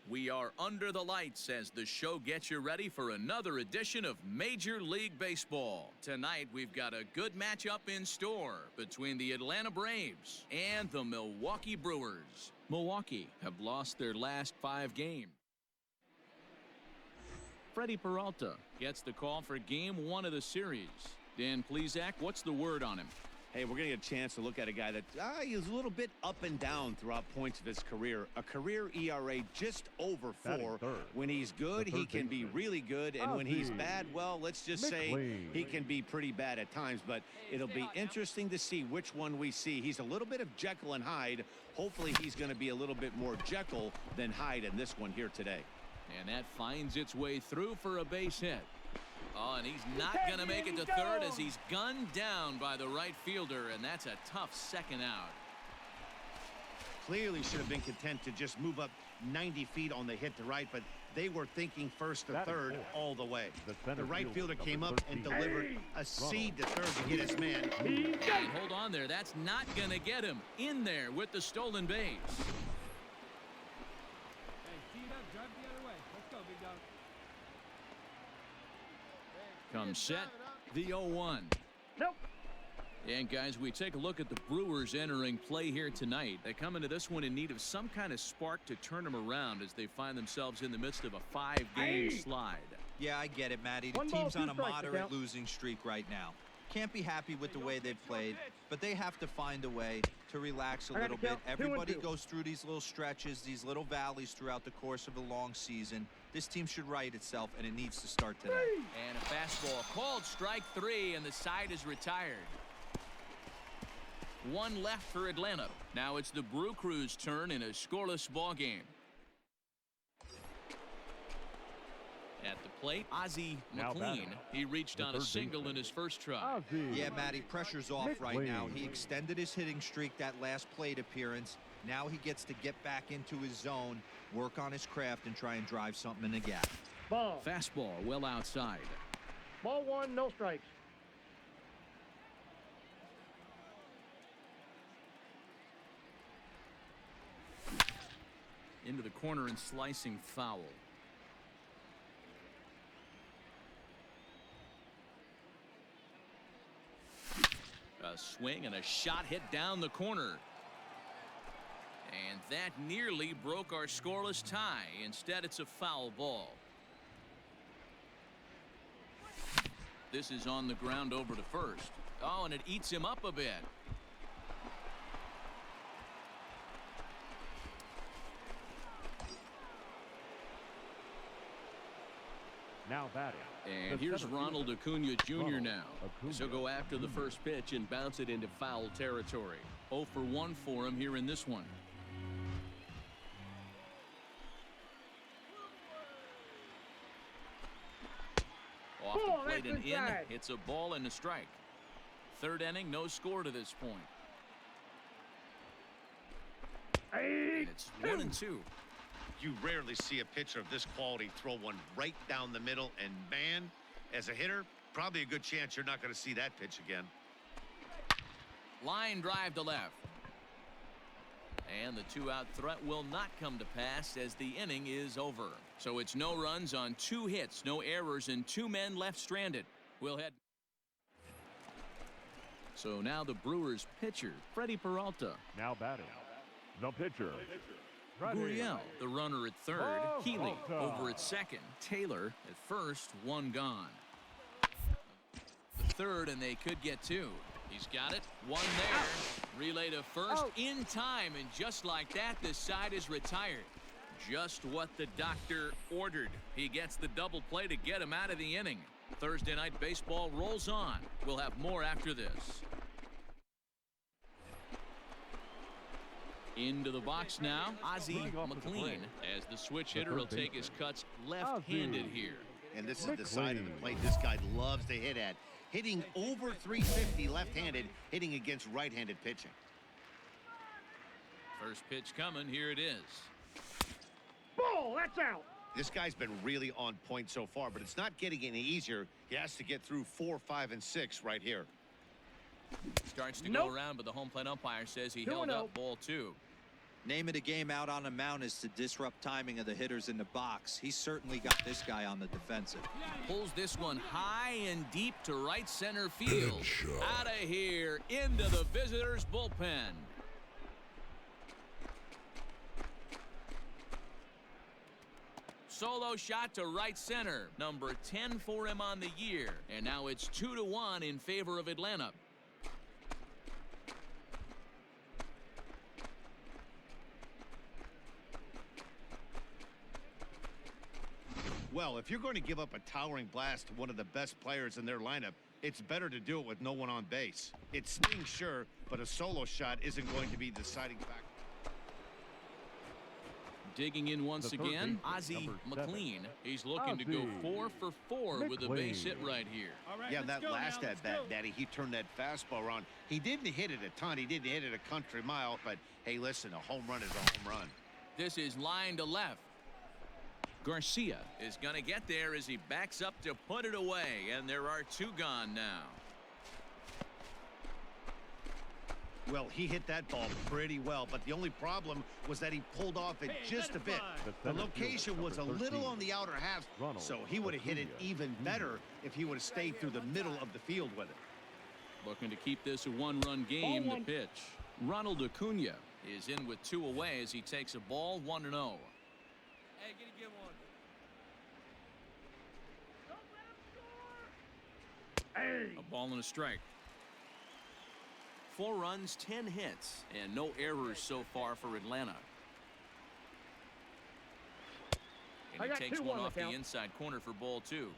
We are under the lights as the show gets you ready for another edition of Major League Baseball. Tonight, we've got a good matchup in store between the Atlanta Braves and the Milwaukee Brewers. Milwaukee have lost their last 5 games. Freddie Peralta gets the call for Game 1 of the series. Dan Plesac, what's the word on him? Hey, we're going to get a chance to look at a guy that is a little bit up and down throughout points of his career. A career ERA just over 4. When he's good, he can be really good. And when he's bad, well, let's just say he can be pretty bad at times. But it'll be interesting to see which one we see. He's a little bit of Jekyll and Hyde. Hopefully he's going to be a little bit more Jekyll than Hyde in this one here today. And that finds its way through for a base hit. Oh, and he's not going to make it to third as he's gunned down by the right fielder, and that's a tough second out. Clearly should have been content to just move up 90 feet on the hit to right, but they were thinking first to third all the way. The right fielder came up and delivered a seed to third to get his man. And hold on there. That's not going to get him in there with the stolen base. Comes set, the 0-1. Nope. And guys, we take a look at the Brewers entering play here tonight. They come into this one in need of some kind of spark to turn them around as they find themselves in the midst of a 5-game slide. Yeah, I get it, Matty. The team's on a moderate losing streak right now. Can't be happy with the way they've played, but they have to find a way to relax a little bit. Everybody goes through these little stretches, these little valleys throughout the course of a long season. This team should right itself, and it needs to start today. And a fastball called strike 3, and the side is retired. 1 left for Atlanta. Now it's the Brew Crew's turn in a scoreless ball game. At the plate, Ozzie McLean. He reached on a single in his first try. Yeah, Matty, pressure's off right now. He extended his hitting streak that last plate appearance. Now he gets to get back into his zone, work on his craft, and try and drive something in the gap. Ball. Fastball well outside. Ball 1, no strikes. Into the corner and slicing foul. A swing and a shot hit down the corner. And that nearly broke our scoreless tie. Instead, it's a foul ball. This is on the ground over to first. Oh, and it eats him up a bit. Now batting. And here's Ronald Acuna Jr. now. So go after the first pitch and bounce it into foul territory. 0 for 1 for him here in this one. Off the plate and in. It's a ball and a strike. 3rd inning, no score to this point. And it's 1-2. You rarely see a pitcher of this quality throw one right down the middle, and man, as a hitter, probably a good chance you're not going to see that pitch again. Line drive to left. And the 2-out threat will not come to pass as the inning is over. So it's no runs on 2 hits, no errors, and 2 men left stranded. We'll head. So now the Brewers pitcher, Freddie Peralta. Now batting. The pitcher. Gurriel, the runner at third. Healy over at second. Taylor at first. 1 gone. The third, and they could get 2. He's got it. 1 there. Relay to first in time, and just like that, the side is retired. Just what the doctor ordered. He gets the double play to get him out of the inning. Thursday Night Baseball rolls on. We'll have more after this. Into the box now, Ozzie McLean, as the switch hitter will take his cuts left-handed here. And this is the side of the plate this guy loves to hit at. Hitting over 350 left-handed, hitting against right-handed pitching. First pitch coming, here it is. Ball, that's out. This guy's been really on point so far, but it's not getting any easier. He has to get through 4, 5, and 6 right here. Starts to go around, but the home plate umpire says he held up ball 2. Name of the game out on the mound is to disrupt timing of the hitters in the box. He's certainly got this guy on the defensive. Pulls this one high and deep to right center field. Out of here into the visitors' bullpen. Solo shot to right center. Number 10 for him on the year. And now it's 2-1 in favor of Atlanta. Well, if you're going to give up a towering blast to one of the best players in their lineup, it's better to do it with no one on base. It stings, sure, but a solo shot isn't going to be the deciding factor. Digging in once again, Ozzie McLean. He's looking to go 4 for 4 with a base hit right here. Right, yeah, that last at bat, Daddy, he turned that fastball around. He didn't hit it a ton. He didn't hit it a country mile, but hey, listen, a home run is a home run. This is line to left. Garcia is going to get there as he backs up to put it away, and there are 2 gone now. Well, he hit that ball pretty well, but the only problem was that he pulled off it just a bit. The location was a little on the outer half, so he would have hit it even better if he would have stayed through the middle of the field with it. Looking to keep this a 1-run game. The pitch. Ronald Acuna is in with 2 away as he takes a ball 1-0. Hey, get one. Hey. A ball and a strike. 4 runs, 10 hits, and no errors so far for Atlanta. And he takes one off the inside corner for ball 2.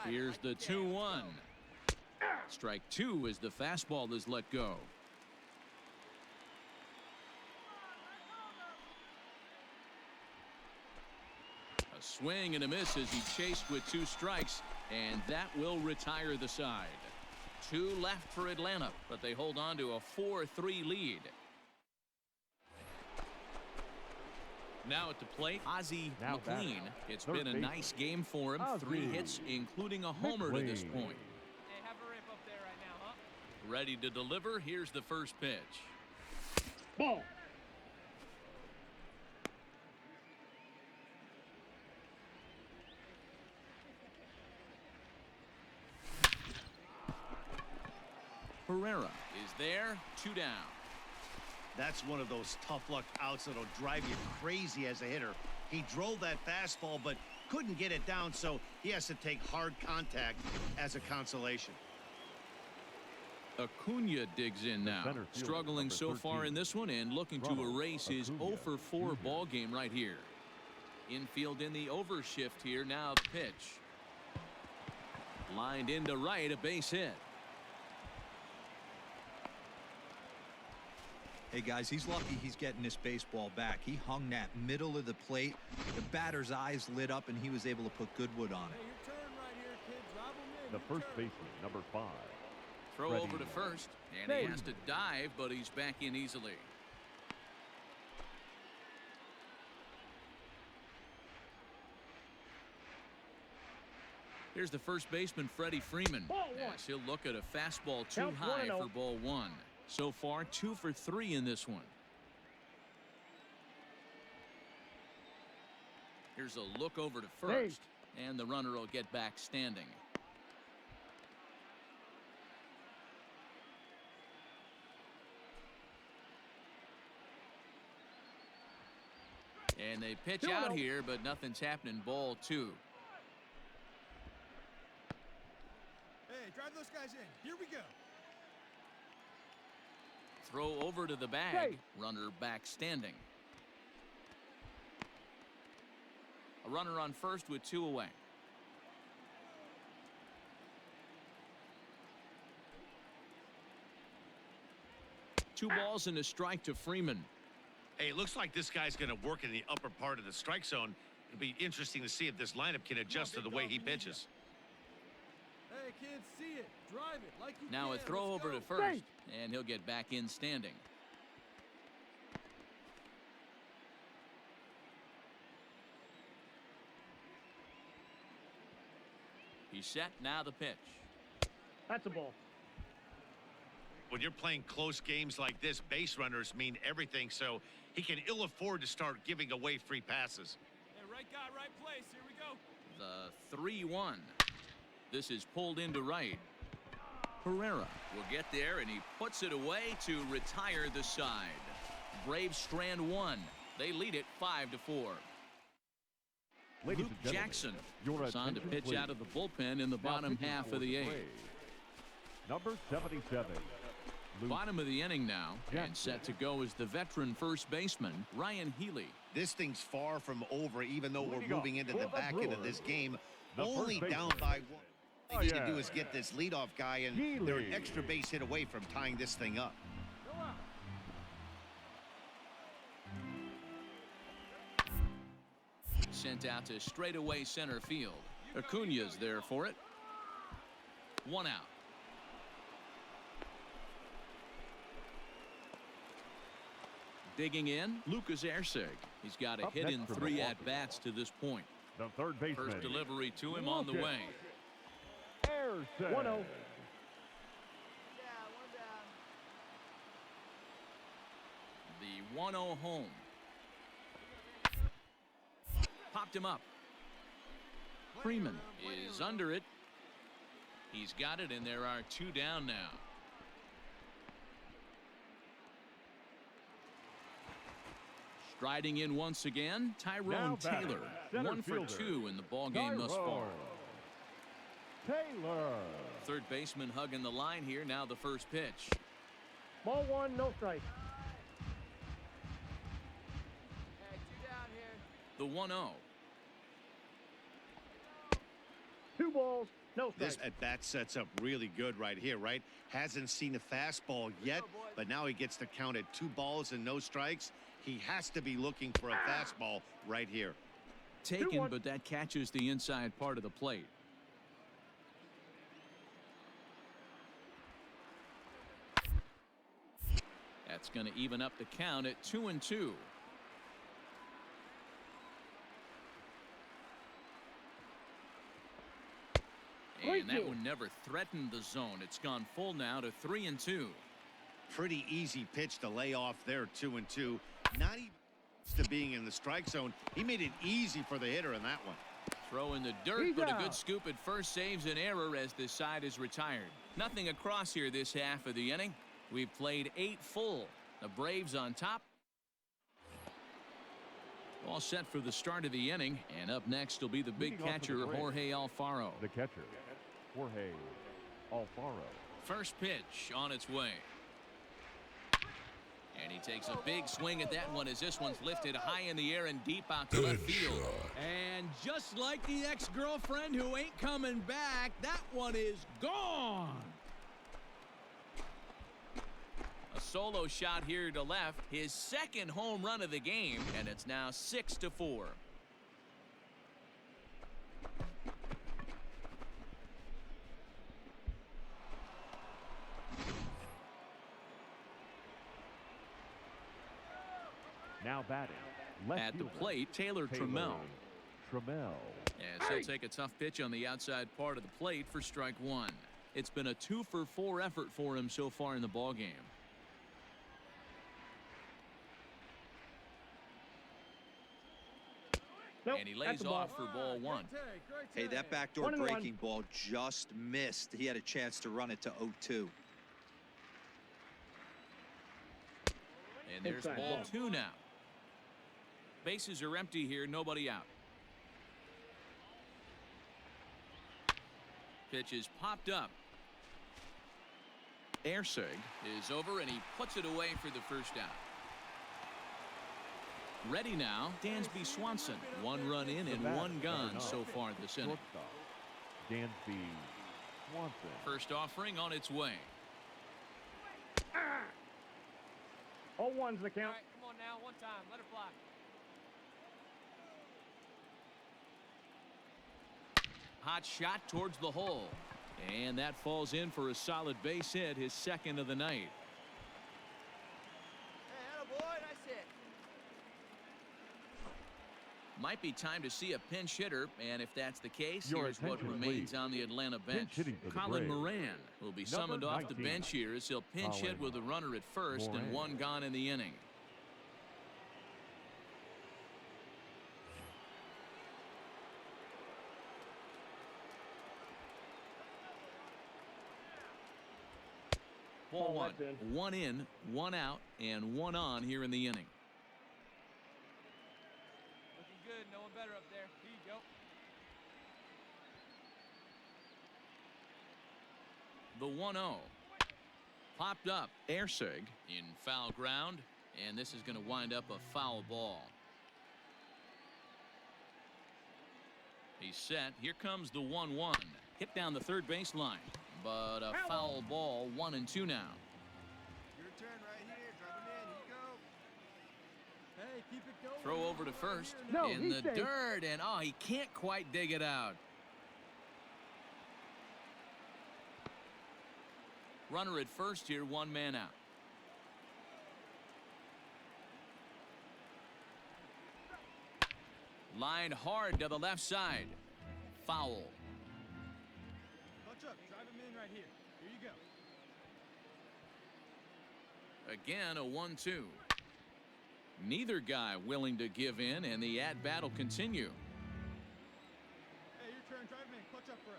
Here's the 2-1. Strike 2 as the fastball is let go. A swing and a miss as he chased with 2 strikes, and that will retire the side. 2 left for Atlanta, but they hold on to a 4-3 lead. Now at the plate, Ozzie McLean. It's been a nice game for him. 3 hits, including a homer to this point. Hey, have a rip up there right now, huh? Ready to deliver. Here's the first pitch. Ball. Herrera is there, 2 down. That's one of those tough luck outs that'll drive you crazy as a hitter. He drove that fastball, but couldn't get it down, so he has to take hard contact as a consolation. Acuna digs in now, struggling so far in this one and looking to erase his 0 for 4 ball game right here. Infield in the overshift here. Now the pitch. Lined into right, a base hit. Hey, guys, he's lucky he's getting this baseball back. He hung that middle of the plate. The batter's eyes lit up, and he was able to put good wood on it. Hey, your turn right here, kids. Rob 'em in. The first baseman, number 5. Throw over to first, and he has to dive, but he's back in easily. Here's the first baseman, Freddie Freeman, as he'll look at a fastball too high for ball 1. So far, 2 for 3 in this one. Here's a look over to first, and the runner will get back standing. And they pitch out here, but nothing's happening. Ball 2. Hey, drive those guys in. Here we go. Throw over to the bag. Runner back standing. A runner on first with 2 away. Two balls and a strike to Freeman. Hey, it looks like this guy's going to work in the upper part of the strike zone. It'll be interesting to see if this lineup can adjust to the way he pitches. Hey, kids, see it. Drive it like you Now can. a throw over to first, and he'll get back in standing. He's set. Now the pitch. That's a ball. When you're playing close games like this, base runners mean everything, so he can ill afford to start giving away free passes. Hey, right guy, right place. Here we go. The 3-1. This is pulled into right. Herrera will get there, and he puts it away to retire the side. Braves strand one. They lead it 5-4. Luke Jackson is on to pitch please. out of the bullpen in the Now bottom pitching half for of the the 8th. Braves, number 77. Luke Bottom of the inning now, Jackson. and set to go is the veteran first baseman, Ryan Healy. This thing's far from over, even though we're Leading off moving into for the the back end of Brewers, this game. the Only first down baseman. by one. All they need to do yeah. is get this leadoff guy, and Healy. they're an extra base hit away from tying this thing up. Go out. Sent out to straightaway center field. Acuna's there for it. 1 out. Digging in, Lucas Erceg. He's got a Up hit next in for 3 Milwaukee. at-bats to this point. The third baseman. First delivery to him on the Lucas way. Erceg. 1-0. The 1-0 home. Popped him up. Freeman is under it. He's got it, and there are 2 down now. Striding in once again, Tyrone Now batting, Taylor. center 1 for fielder, 2 in the ballgame thus far. Taylor. Third baseman hugging the line here. Now the first pitch. Ball 1, no strike. Hey, 2 down here. The 1-0. 2 balls, no This strike. at-bat sets up really good right here, right? Hasn't seen a fastball yet, but now he gets to count at 2 balls and no strikes. He has to be looking for a fastball right here. Taken, 2-1. but that catches the inside part of the plate. That's going to even up the count at 2-2. And that one never threatened the zone. It's gone full now to 3-2. Pretty easy pitch to lay off there, 2-2. Not even to being in the strike zone. He made it easy for the hitter in that one. Throw in the dirt, He's but a out. good scoop at first saves an error as the side is retired. Nothing across here this half of the inning. We've played 8 full. The Braves on top. All set for the start of the inning, and up next will be the big Leading off for the catcher, Braves, Jorge Alfaro. The catcher, Jorge Alfaro. First pitch on its way. And he takes a big swing at that one as this one's lifted high in the air and deep out to left field. And just like the ex-girlfriend who ain't coming back, that one is gone. A solo shot here to left, his second home run of the game, and it's now 6-4. Now batting. Left At the fielder, plate, Taylor Trammell. Trammell. As he'll take a tough pitch on the outside part of the plate for strike 1. It's been a 2-for-4 effort for him so far in the ballgame. Nope, And he that's lays a ball. off for ball 1. Hey, that backdoor 1-1. breaking ball just missed. He had a chance to run it to 0-2. And there's Inside ball ball. 2 now. Bases are empty here, nobody out. Pitch is popped up. Erceg is over, and he puts it away for the first out. Ready now, Dansby Swanson. 1 run in and 1 gone so far this inning. Shortstop, Dansby Swanson. First offering on its way. 0-1's the All count. right, come on now, one time, let it fly. Hot shot towards the hole. And that falls in for a solid base hit, his second of the night. Hey, attaboy, nice hit. Might be time to see a pinch hitter, and if that's the case, Your here's what attention, remains please. on the Atlanta bench. hitting for the Colin Braves. Moran will be summoned off the 19. bench here as he'll pinch hit with a runner at first and Moran. 1 gone in the inning. Ball 1. 1 in, 1 out, and 1 on here in the inning. Looking good. No one better up there. Here you go. The 1-0. Popped up. Ersig in foul ground, and this is going to wind up a foul ball. He's set. Here comes the 1-1. Hit down the third baseline, but a foul ball. 1-2 now. Your turn right here. Drive him in. Here you go. Hey, keep it going. Throw over to first. No, in he's the safe. dirt, and oh, he can't quite dig it out. Runner at first here, 1 man out. Line hard to the left side. Foul. Bunch up. Drive him in right here. Here you go. Again, a 1-2. Neither guy willing to give in, and the at-bat will continue. Hey, your turn. Drive him in. Clutch up for us.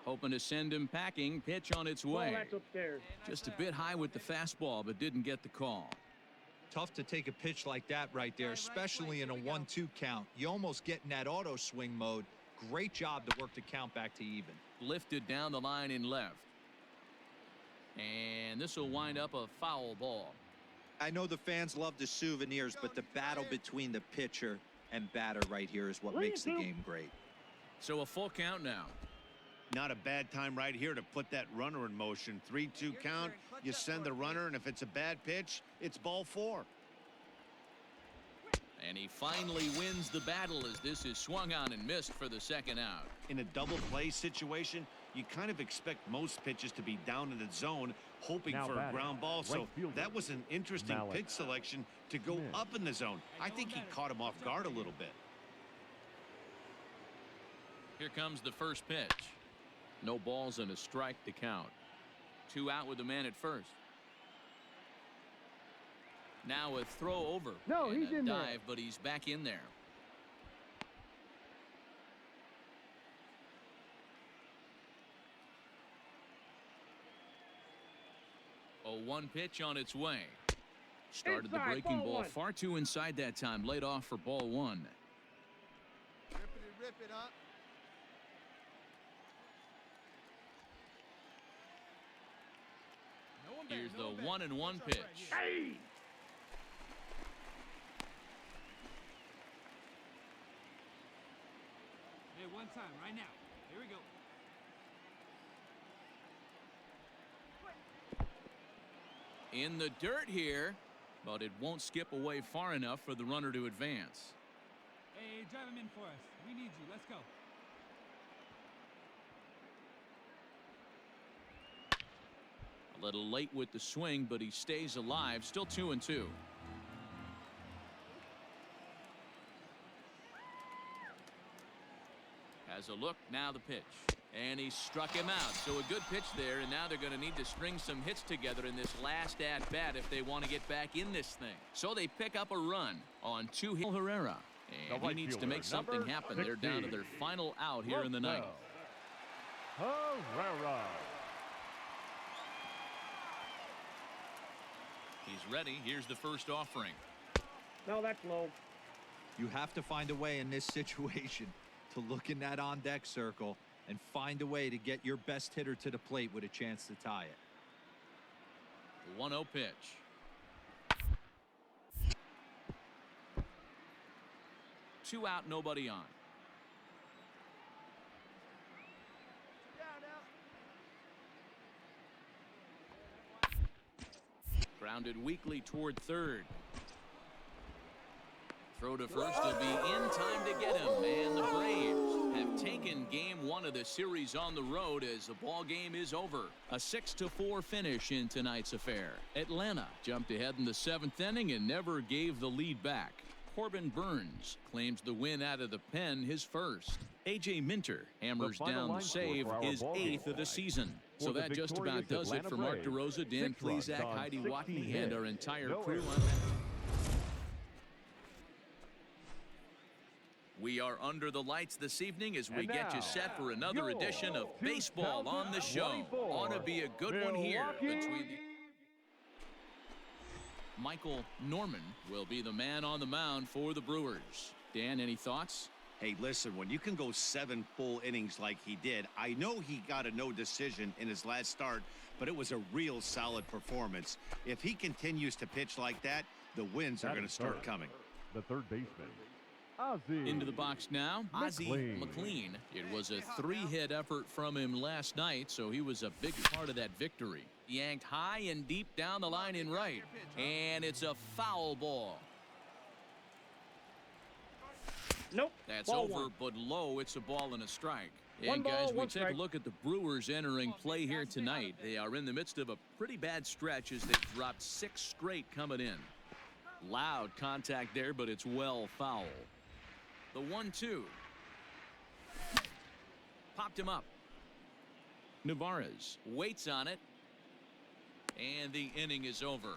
Hoping to send him packing. Pitch on its Ball, way. that's upstairs. Just a bit high with the fastball, but didn't get the call. Tough to take a pitch like that right there, especially in a 1-2 count. You almost get in that auto swing mode. Great job to work the count back to even. Lifted down the line in left. And this will wind up a foul ball. I know the fans love the souvenirs, but the battle between the pitcher and batter right here is what makes the game great. So a full count now. Not a bad time right here to put that runner in motion. 3-2 count. You send the runner, and if it's a bad pitch, it's ball 4. And he finally wins the battle as this is swung on and missed for the second out. In a double play situation, you kind of expect most pitches to be down in the zone, hoping Now for a batting, ground ball. So right fielder, that was an interesting Malik. pitch selection to go Smith. up in the zone. I think he caught him off guard a little bit. Here comes the first pitch. No balls and a strike to count. 2 out with the man at first. Now a throw over. No, and he's a in there. dive, but he's back in there. A 1 pitch on its way. Started the Inside, breaking ball ball 1. far too inside that time. Laid off for ball 1. Rip it up. No one better. Here's no the one better. 1-1 Clutch up pitch. right here. Hey! Hey, one time, right now. Here we go. In the dirt here, but it won't skip away far enough for the runner to advance. Hey, drive him in for us. We need you. Let's go. A little late with the swing, but he stays alive. Still 2-2. Has a look, now the pitch. And he struck him out. So a good pitch there, and now they're going to need to string some hits together in this last at-bat if they want to get back in this thing. So they pick up a run on 2 hits. Herrera. And he needs to make something happen. They're down to their final out here in the ninth. Herrera. He's ready. Here's the first offering. No, that's low. You have to find a way in this situation to look in that on-deck circle and find a way to get your best hitter to the plate with a chance to tie it. The 1-0 pitch. Two out, nobody on. Grounded weakly toward third. Throw to first will be in time to get him. And the Braves have taken game 1 of the series on the road as the ball game is over. A 6-4 finish in tonight's affair. Atlanta jumped ahead in the 7th inning and never gave the lead back. Corbin Burns claims the win out of the pen, his first. A.J. Minter hammers down the save, his 8th of the season. So that just about does it for Mark DeRosa, Dan Plesac, Heidi Watney, and our entire crew. We are under the lights this evening as we get you set for another edition of Baseball on the Show. Ought to be a good one here between Michael Norman will be the man on the mound for the Brewers. Dan, any thoughts? Hey, listen, when you can go 7 full innings like he did, I know he got a no decision in his last start, but it was a real solid performance. If he continues to pitch like that, the wins are going to start coming. The third baseman, Ozzie. Into the box now, Ozzie McLean. It was a 3-hit effort from him last night, so he was a big part of that victory. Yanked high and deep down the line in right, and it's a foul ball. Nope. That's ball over, one. but low. It's a ball and a strike. One And ball, guys, we one take strike. a look at the Brewers entering play here tonight. They are in the midst of a pretty bad stretch as they've dropped 6 straight coming in. Loud contact there, but it's well foul. The 1-2. Popped him up. Navarez waits on it. And the inning is over.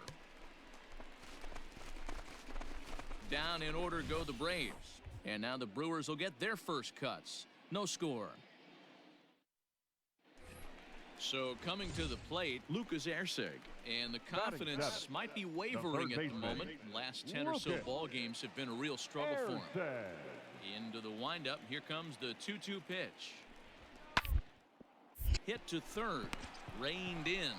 Down in order go the Braves. And now the Brewers will get their first cuts. No score. So coming to the plate, Lucas Erceg. And the confidence might be wavering at the moment. Last 10 or so ball games have been a real struggle for him. Into the windup. Here comes the 2-2 pitch. Hit to third. Reined in.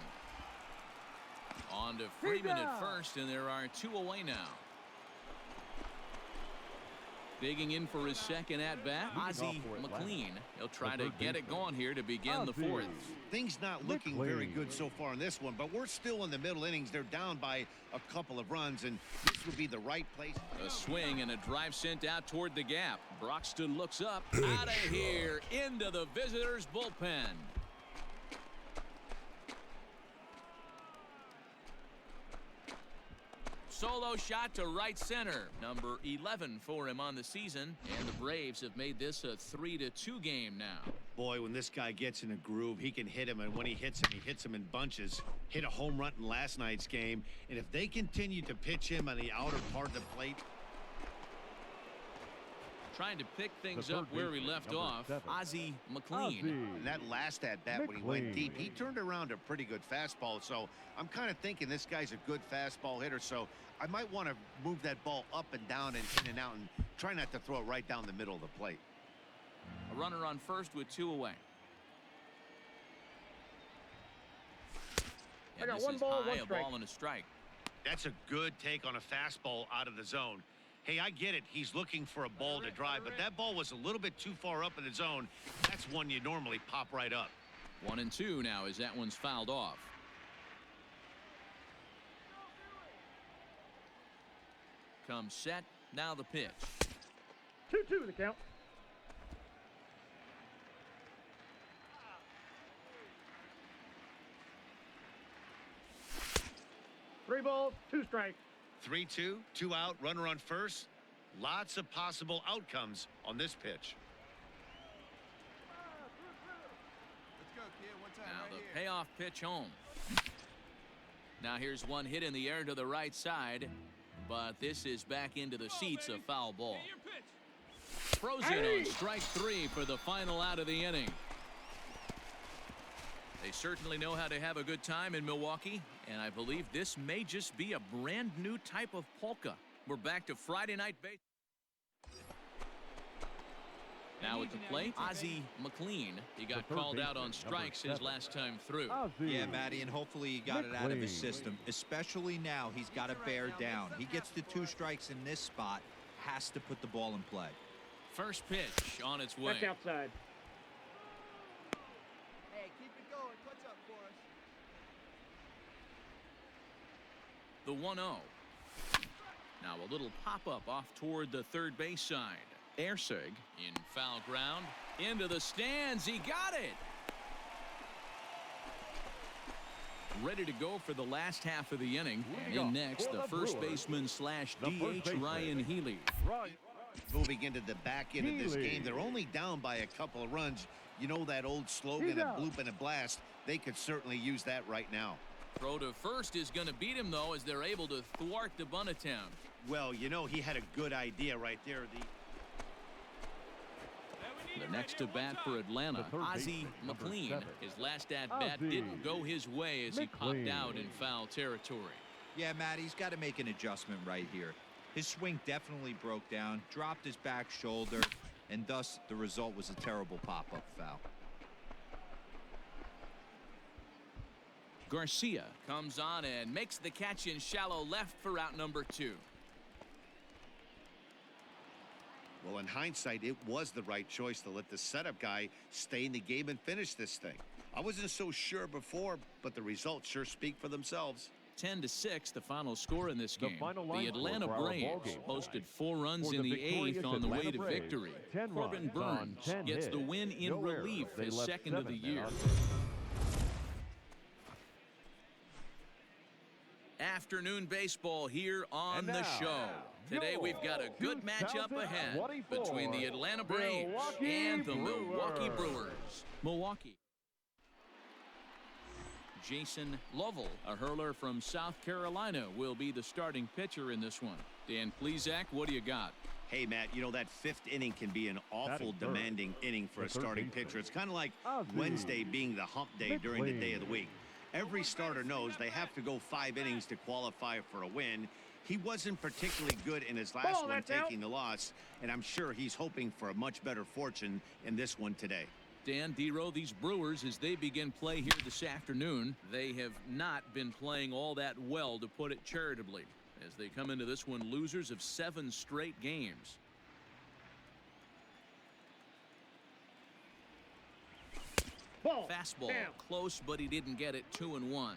On to Freeman at first, and there are 2 away now. Digging in for his second at-bat, Ozzie McLean. He'll try to get it going here to begin the 4th. Things not looking very good so far in this one, but we're still in the middle innings. They're down by a couple of runs, and this would be the right place. A swing and a drive sent out toward the gap. Broxton looks up, out of here, into the visitors' bullpen. Solo shot to right center. Number 11 for him on the season. And the Braves have made this a 3-2 game now. Boy, when this guy gets in a groove, he can hit him. And when he hits him in bunches. Hit a home run in last night's game. And if they continue to pitch him on the outer part of the plate. Trying to pick things up where we left off. Ozzie McLean. And that last at-bat when he went deep, he turned around a pretty good fastball. So I'm kind of thinking this guy's a good fastball hitter. So I might want to move that ball up and down and in and out and try not to throw it right down the middle of the plate. A runner on first with 2 away. And I got this 1 is ball, high, 1 a strike. ball and a strike. That's a good take on a fastball out of the zone. Hey, I get it. He's looking for a ball to drive, but that ball was a little bit too far up in the zone. That's one you normally pop right up. 1-2 now as that one's fouled off. Comes set. Now the pitch. 2-2 the count. Three balls, 2 strikes. 3-2, 2 out, runner on first. Lots of possible outcomes on this pitch. Let's go, kid. One time Now right the here. payoff pitch home. Now here's one hit in the air to the right side, but this is back into the seats, a foul ball. Frozen on strike 3 for the final out of the inning. They certainly know how to have a good time in Milwaukee, and I believe this may just be a brand new type of polka. We're back to Friday night baseball. Now at the plate, Ozzie McLean. He got called out on strikes his last time through. Yeah, Matty, and hopefully he got it out of his system. Especially now, he's got to bear down. He gets the 2 strikes in this spot, has to put the ball in play. First pitch on its way. Back outside. Hey, keep it going. What's up for us? The 1-0. Now a little pop-up off toward the third base side. Erceg in foul ground. Into the stands. He got it. ready to go for the last half of the inning. And in next, the first baseman slash DH, Ryan Healy. Moving into the back end of this game, they're only down by a couple of runs. You know that old slogan, a bloop and a blast. They could certainly use that right now. Throw to first is going to beat him, though, as they're able to thwart the bunt attempt. Well, you know, he had a good idea right there. The next to bat for Atlanta, Ozzie, McLean. His last at-bat didn't go his way as he popped out in foul territory. Yeah, Matt, he's got to make an adjustment right here. His swing definitely broke down, dropped his back shoulder, and thus the result was a terrible pop-up foul. Garcia comes on and makes the catch in shallow left for out number 2. Well, in hindsight, it was the right choice to let the setup guy stay in the game and finish this thing. I wasn't so sure before, but the results sure speak for themselves. 10-6, the final score in this game. The Atlanta Braves posted 4 runs in the 8th on the way to victory. Corbin Burns gets the win in relief, his second of the year. Afternoon baseball here on the show. Today we've got a good matchup ahead between the Atlanta Braves and the Milwaukee Brewers. Milwaukee. Jason Lovell, a hurler from South Carolina, will be the starting pitcher in this one. Dan Plesac, what do you got? Hey, Matt, you know that 5th inning can be an awful demanding inning for a starting pitcher. It's kind of like Wednesday being the hump day during the day of the week. Every starter knows they have to go 5 innings to qualify for a win. He wasn't particularly good in his last one, taking the loss, and I'm sure he's hoping for a much better fortune in this one today. Dan Dero, these Brewers, as they begin play here this afternoon, they have not been playing all that well, to put it charitably, as they come into this one losers of 7 straight games. Fastball close, but he didn't get it. 2-1.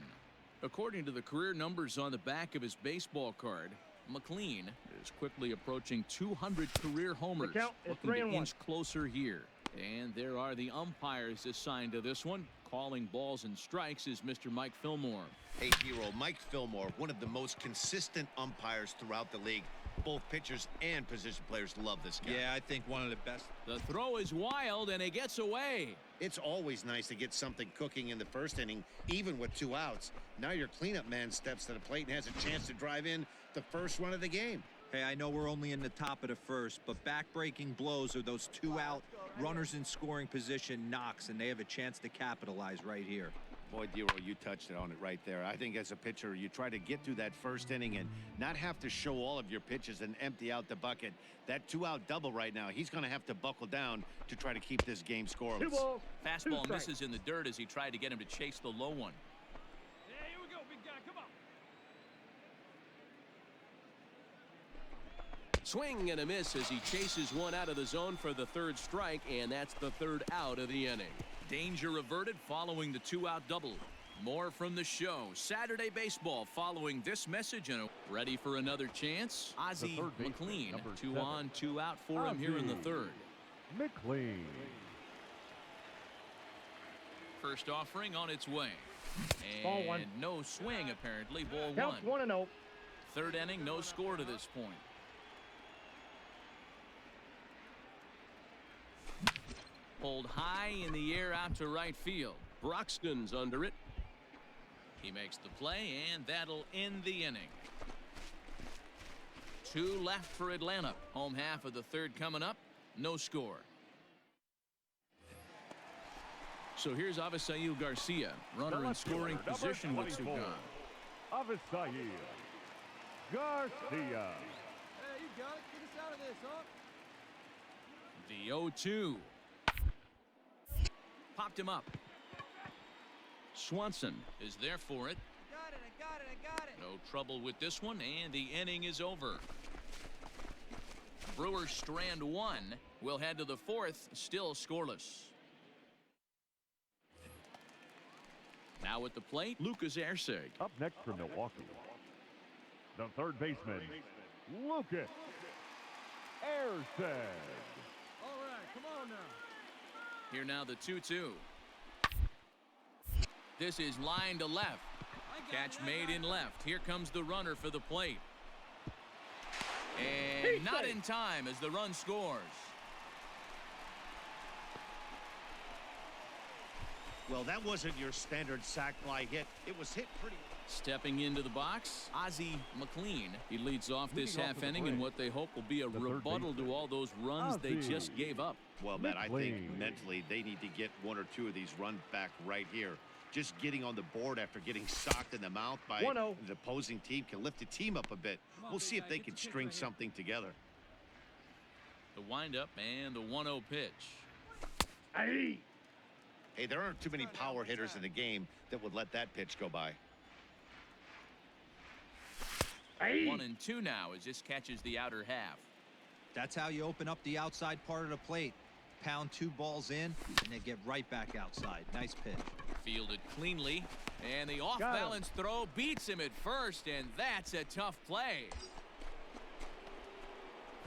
According to the career numbers on the back of his baseball card, McLean is quickly approaching 200 career homers, looking to inch closer here. And there are the umpires assigned to this one. Calling balls and strikes is Mr. Mike Fillmore. Hey, Hero, Mike Fillmore, one of the most consistent umpires throughout the league. Both pitchers and position players love this guy. Yeah, I think one of the best. The throw is wild, and it gets away. It's always nice to get something cooking in the first inning, even with 2 outs. Now your cleanup man steps to the plate and has a chance to drive in the first run of the game. Hey, I know we're only in the top of the first, but back-breaking blows are those 2-out runners in scoring position knocks, and they have a chance to capitalize right here. Boy, Dero, you touched it on it right there. I think as a pitcher, you try to get through that first inning and not have to show all of your pitches and empty out the bucket. That 2-out double right now, he's going to have to buckle down to try to keep this game scoreless. Fastball misses in the dirt as he tried to get him to chase the low one. Yeah, here we go, big guy. Come on. Swing and a miss as he chases one out of the zone for the 3rd strike, and that's the 3rd out of the inning. Danger averted following the 2-out double. More from the show. Saturday baseball following this message, and ready for another chance. Ozzie McLean, 2 on, 2 out for him here in the 3rd. McLean. First offering on its way. Ball 1. And no swing, apparently. Ball 1. Count 1-0. 3rd inning, no score to this point. Pulled high in the air out to right field. Broxton's under it. He makes the play, and that'll end the inning. 2 left for Atlanta. Home half of the 3rd coming up. No score. So here's Avisail Garcia, runner in scoring position with 2 gone. Avisail Garcia. Hey, you got it. Get us out of this, huh? The 0-2. Popped him up. Swanson is there for it. I got it. No trouble with this one, and the inning is over. Brewers strand 1. We'll head to the 4th, still scoreless. Now at the plate, Lucas Erceg. Up next for Milwaukee, the 3rd baseman, Lucas Erceg. All right, come on now. Here now the 2-2. This is line to left. Catch made in left. Here comes the runner for the plate. And not in time as the run scores. Well, that wasn't your standard sac fly hit. It was hit pretty. Stepping into the box, Ozzie McLean. He leads off this half inning in what they hope will be a rebuttal to all those runs they just gave up. Well, Matt, I think mentally they need to get one or two of these runs back right here. Just getting on the board after getting socked in the mouth by the opposing team can lift the team up a bit. We'll see if they can string something together. The windup and the 1-0 pitch. Hey, there aren't too many power hitters in the game that would let that pitch go by. 1-2 now as this catches the outer half. That's how you open up the outside part of the plate. Pound 2 balls in and then get right back outside. Nice pitch. Fielded cleanly, and the off-balance throw beats him at first, and that's a tough play.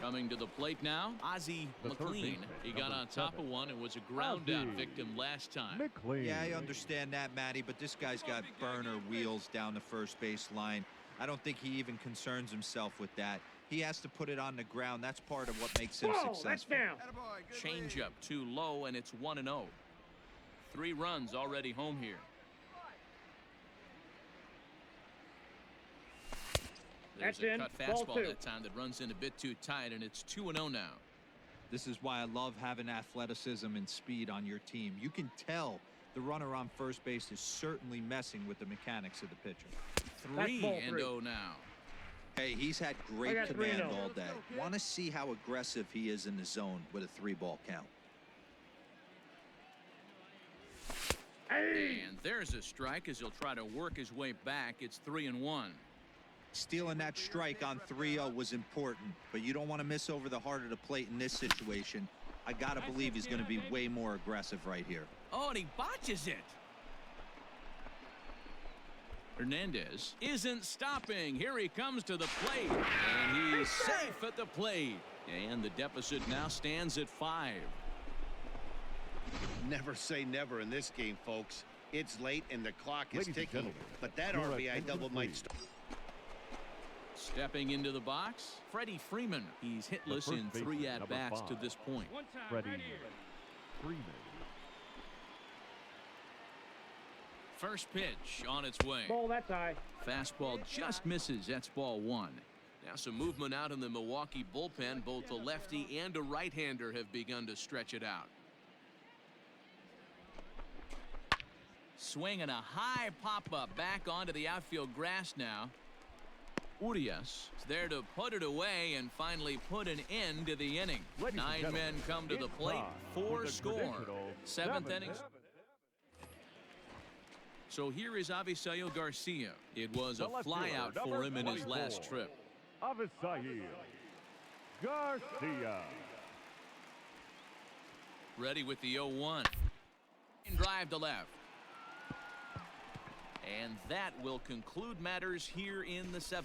Coming to the plate now, Ozzie McLean. He got on top of one and was a ground-out victim last time. McLean. Yeah, I understand that, Matty, but this guy's got burner wheels down the first base line. I don't think he even concerns himself with that. He has to put it on the ground. That's part of what makes him successful. That's down. Changeup too low, and it's 1-0. 3 runs already home here. There's a cut fastball that time that runs in a bit too tight, and it's 2-0 now. This is why I love having athleticism and speed on your team. You can tell the runner on first base is certainly messing with the mechanics of the pitcher. 3-0 now. Hey, he's had great command all day. Want to see how aggressive he is in the zone with a 3-ball count. And there's a strike as he'll try to work his way back. It's 3-1. Stealing that strike on 3-0 was important, but you don't want to miss over the heart of the plate in this situation. I got to believe he's going to be way more aggressive right here. Oh, and he botches it. Hernandez isn't stopping. Here he comes to the plate, and he's safe at the plate. And the deficit now stands at 5. Never say never in this game, folks. It's late and the clock is ticking, but that RBI double might start. Stepping into the box, Freddie Freeman. He's hitless in 3 at-bats to this point. Freddie Freeman. First pitch on its way. Ball, that's high. Fastball just misses. That's ball 1. Now some movement out in the Milwaukee bullpen. Both a lefty and a right-hander have begun to stretch it out. Swinging a high pop-up back onto the outfield grass now. Urias is there to put it away and finally put an end to the inning. 9 men come to the plate. 4 score. 7th inning. So here is Avisail Garcia. It was a flyout for him in his last trip. Avisail Garcia. Ready with the 0-1. Drive to left. And that will conclude matters here in the 7th.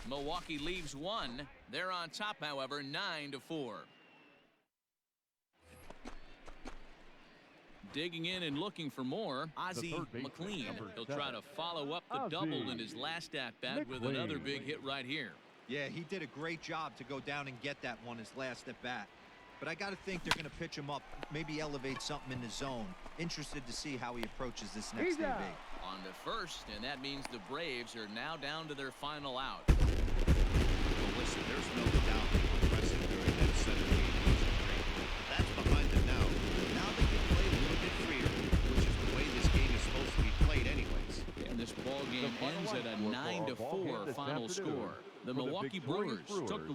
Milwaukee leaves 1. They're on top, however, 9-4. Digging in and looking for more, Ozzie McLean. He'll try to follow up the double in his last at-bat with another big hit right here. Yeah, he did a great job to go down and get that one his last at-bat. But I got to think they're going to pitch him up, maybe elevate something in the zone. Interested to see how he approaches this next AB. On to first, and that means the Braves are now down to their final out. Well, listen, there's no doubt they were pressing during that 7th game. That's behind them now. Now they can play a little bit freer, which is the way this game is supposed to be played anyways. And this ball game ends at a 9-4 final score. The Milwaukee Brewers took the